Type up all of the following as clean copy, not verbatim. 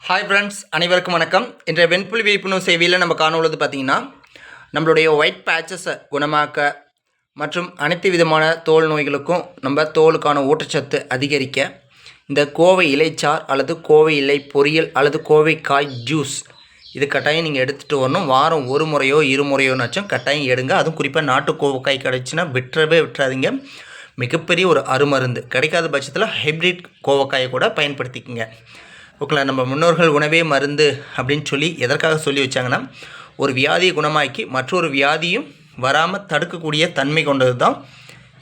Hi friends, அனைவருக்கும் வணக்கம். இன்றைய வெண்புலி விழிப்புணர்வு சேவையில் நம்ம காணொழுது பார்த்திங்கன்னா, நம்மளுடைய ஒயிட் பேச்சஸை குணமாக்க மற்றும் அனைத்து விதமான தோல் நோய்களுக்கும் நம்ம தோலுக்கான ஊட்டச்சத்து அதிகரிக்க இந்த கோவை இலைச்சார் அல்லது கோவை இலை பொரியல் அல்லது கோவைக்காய் ஜூஸ் இது கட்டாயம் நீங்கள் எடுத்துகிட்டு வரணும். வாரம் ஒரு முறையோ இருமுறையோனாச்சும் கட்டாயம் எடுங்க. அதுவும் குறிப்பாக நாட்டு கோவைக்காய் கிடச்சின்னா விட்டுறாதீங்க. மிகப்பெரிய ஒரு அருமருந்து. கிடைக்காத பட்சத்தில் ஹைப்ரிட் கோவைக்காயை கூட பயன்படுத்திக்கங்க. ஓகேங்களா. நம்ம முன்னோர்கள் உணவே மருந்து அப்படின்னு சொல்லி எதற்காக சொல்லி வச்சாங்கன்னா, ஒரு வியாதியை குணமாக்கி மற்றொரு வியாதியும் வராமல் தடுக்கக்கூடிய தன்மை கொண்டது தான்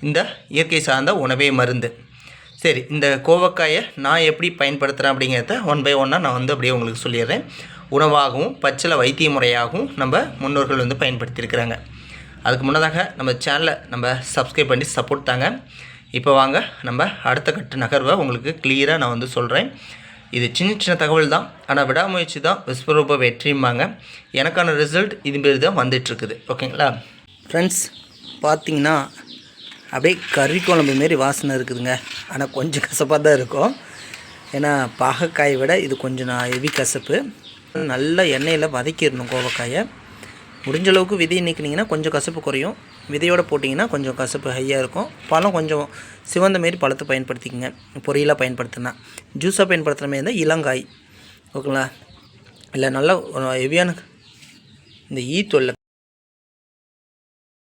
இந்த இயற்கை சார்ந்த உணவே மருந்து. சரி, இந்த கோவக்காயை நான் எப்படி பயன்படுத்துகிறேன் அப்படிங்கிறத ஒன் பை ஒன்னாக நான் அப்படியே உங்களுக்கு சொல்லிடுறேன். உணவாகவும் பச்சில வைத்திய முறையாகவும் நம்ம முன்னோர்கள் பயன்படுத்தியிருக்கிறாங்க. அதுக்கு முன்னதாக நம்ம சேனலை நம்ம சப்ஸ்கிரைப் பண்ணி சப்போர்ட் தாங்க. இப்போ வாங்க நம்ம அடுத்த கட்ட நகர்வை உங்களுக்கு கிளியராக நான் சொல்கிறேன். இது சின்ன தகவல் தான், ஆனால் விடாமுயற்சி தான் விஸ்வரூப வெற்றியும்பாங்க. எனக்கான ரிசல்ட் இதுமாரி தான் வந்துட்டுருக்குது. ஓகேங்களா ஃப்ரெண்ட்ஸ், பார்த்திங்கன்னா அப்படியே கறி குழம்பு மாரி வாசனை இருக்குதுங்க. ஆனால் கொஞ்சம் கசப்பாக தான் இருக்கும். ஏன்னா பாகக்காயை விட இது கொஞ்சம் ஹெவி கசப்பு. நல்லா எண்ணெயில் வதக்கிடணும் கோவக்காயை. முடிஞ்ச அளவுக்கு விதையை நீக்கினீங்கன்னா கொஞ்சம் கசப்பு குறையும். விதையோடு போட்டிங்கன்னா கொஞ்சம் கசப்பு ஹையாக இருக்கும். பழம் கொஞ்சம் சிவந்த மாரி பழத்தை பயன்படுத்திக்கங்க. பொரியலாக பயன்படுத்தினா, ஜூஸாக பயன்படுத்துகிற மாரி இருந்தால் இளங்காய். ஓகேங்களா. இல்லை நல்லா ஹெவியான இந்த தொல்லை